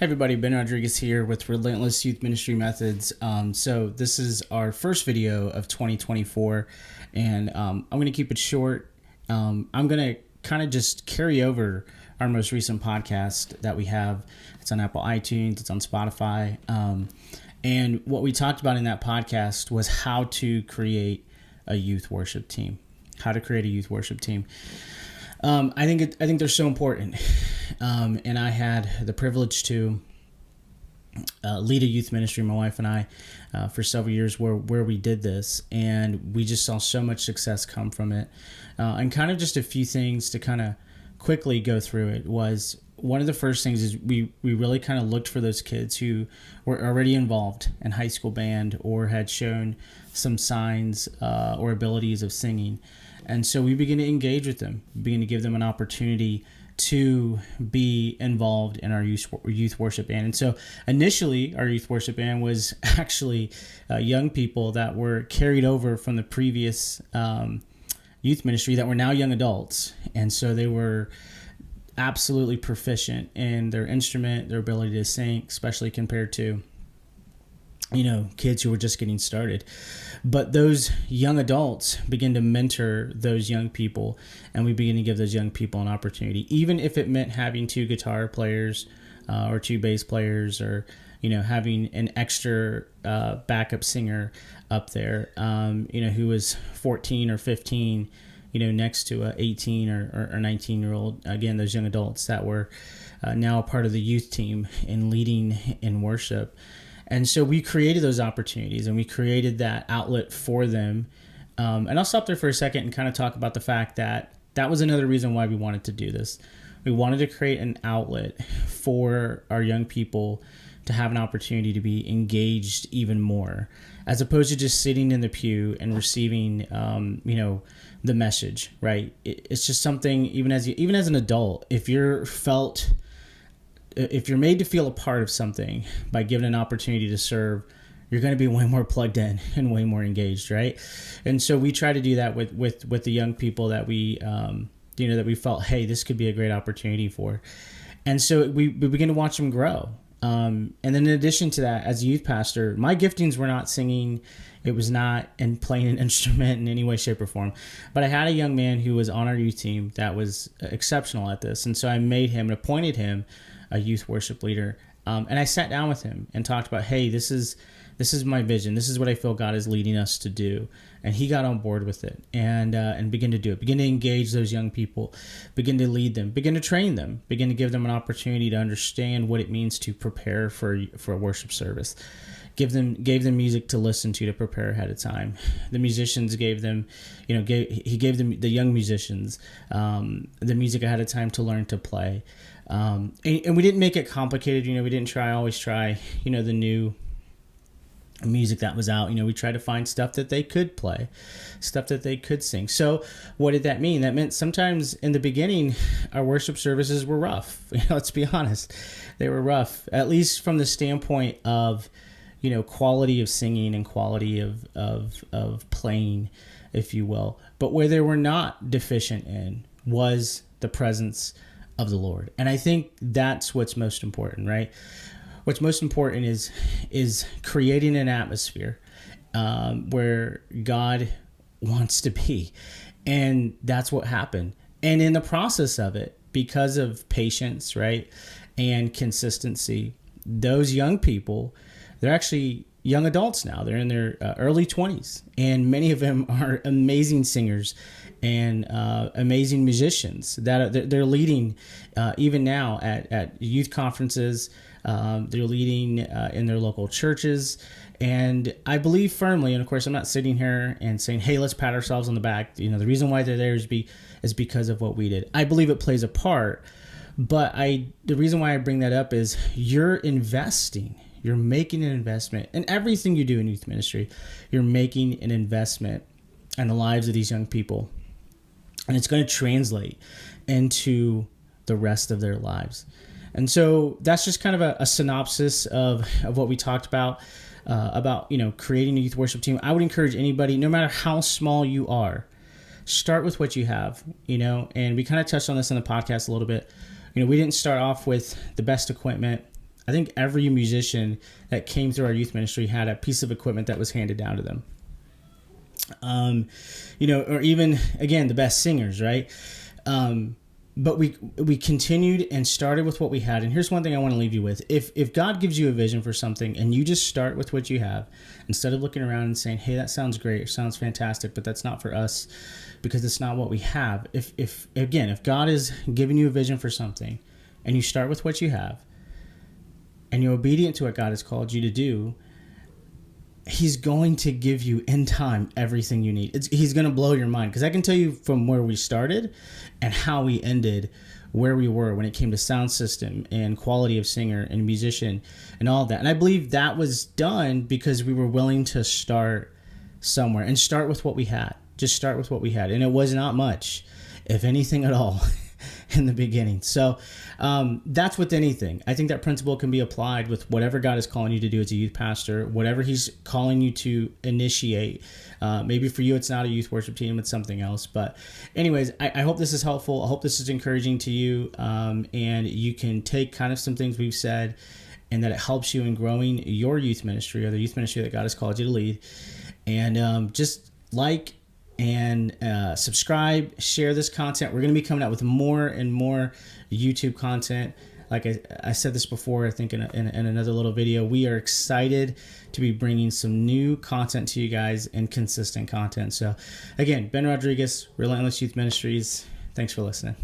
Hey everybody, Ben Rodriguez here with Relentless Youth Ministry Methods. So this is our first video of 2024, and I'm going to keep it short. I'm going to kind of just carry over our most recent podcast that we have. It's on Apple iTunes, it's on Spotify. And what we talked about in that podcast was how to create a youth worship team. How to create a youth worship team. I think they're so important, and I had the privilege to lead a youth ministry, my wife and I, for several years where we did this, and we just saw so much success come from it. And kind of just a few things to kind of quickly go through it was, one of the first things is we really kind of looked for those kids who were already involved in high school band or had shown some signs or abilities of singing. And so we began to engage with them, begin to give them an opportunity to be involved in our youth worship band. And so initially, our youth worship band was actually young people that were carried over from the previous youth ministry that were now young adults. And so they were absolutely proficient in their instrument, their ability to sing, especially compared to kids who were just getting started. But those young adults begin to mentor those young people, and we begin to give those young people an opportunity, even if it meant having two guitar players or two bass players, or having an extra backup singer up there, who was 14 or 15, next to a 18 or 19-year-old. Again, those young adults that were now a part of the youth team and leading in worship. And so we created those opportunities, and we created that outlet for them. And I'll stop there for a second and kind of talk about the fact that that was another reason why we wanted to do this. We wanted to create an outlet for our young people to have an opportunity to be engaged even more, as opposed to just sitting in the pew and receiving, the message, right? It's just something, even as an adult, if you're made to feel a part of something by given an opportunity to serve, you're going to be way more plugged in and way more engaged, right? And so we try to do that with the young people that we, that we felt, hey, this could be a great opportunity for. And so we begin to watch them grow. And then in addition to that, as a youth pastor, my giftings were not singing. It was not in playing an instrument in any way, shape, or form. But I had a young man who was on our youth team that was exceptional at this. And so I made him and appointed him a youth worship leader. And I sat down with him and talked about, hey, this is my vision. This is what I feel God is leading us to do. And he got on board with it and began to do it. Begin to engage those young people, begin to lead them, begin to train them, begin to give them an opportunity to understand what it means to prepare for a worship service. Gave them music to listen to prepare ahead of time. The musicians gave them, he gave them, the young musicians, the music ahead of time to learn to play. And we didn't make it complicated. We didn't always try, the new music that was out. We tried to find stuff that they could play, stuff that they could sing. So what did that mean? That meant sometimes in the beginning, our worship services were rough. Let's be honest. They were rough, at least from the standpoint of, quality of singing and quality of playing, if you will. But where they were not deficient in was the presence of the Lord. And I think that's what's most important, right? What's most important is creating an atmosphere where God wants to be. And that's what happened. And in the process of it, because of patience, right, and consistency, those young people, they're actually young adults now. They're in their early 20s, and many of them are amazing singers and amazing musicians that they're leading even now at youth conferences. They're leading in their local churches. And I believe firmly, and of course, I'm not sitting here and saying, hey, let's pat ourselves on the back. The reason why they're there is because of what we did. I believe it plays a part. But the reason why I bring that up is you're making an investment in everything you do in youth ministry. You're making an investment in the lives of these young people. And it's going to translate into the rest of their lives. And so that's just kind of a synopsis of what we talked about creating a youth worship team. I would encourage anybody, no matter how small you are, start with what you have, and we kind of touched on this in the podcast a little bit. We didn't start off with the best equipment. I think every musician that came through our youth ministry had a piece of equipment that was handed down to them. Or even, again, the best singers, right? But we continued and started with what we had. And here's one thing I want to leave you with. If God gives you a vision for something and you just start with what you have, instead of looking around and saying, hey, that sounds great, it sounds fantastic, but that's not for us because it's not what we have. If God is giving you a vision for something and you start with what you have and you're obedient to what God has called you to do, He's going to give you in time everything you need. He's going to blow your mind, because I can tell you from where we started and how we ended, where we were when it came to sound system and quality of singer and musician and all of that. And I believe that was done because we were willing to start somewhere and start with what we had. Just start with what we had. And it was not much, if anything at all, in the beginning. So that's with anything. I think that principle can be applied with whatever God is calling you to do as a youth pastor, whatever He's calling you to initiate. Maybe for you, it's not a youth worship team, it's something else. But anyways, I hope this is helpful. I hope this is encouraging to you. And you can take kind of some things we've said, and that it helps you in growing your youth ministry, or the youth ministry that God has called you to lead. And just like and subscribe, share this content. We're going to be coming out with more and more YouTube content. Like I said this before, I think in another little video, we are excited to be bringing some new content to you guys, and consistent content. So again, Ben Rodriguez, Relentless Youth Ministries. Thanks for listening.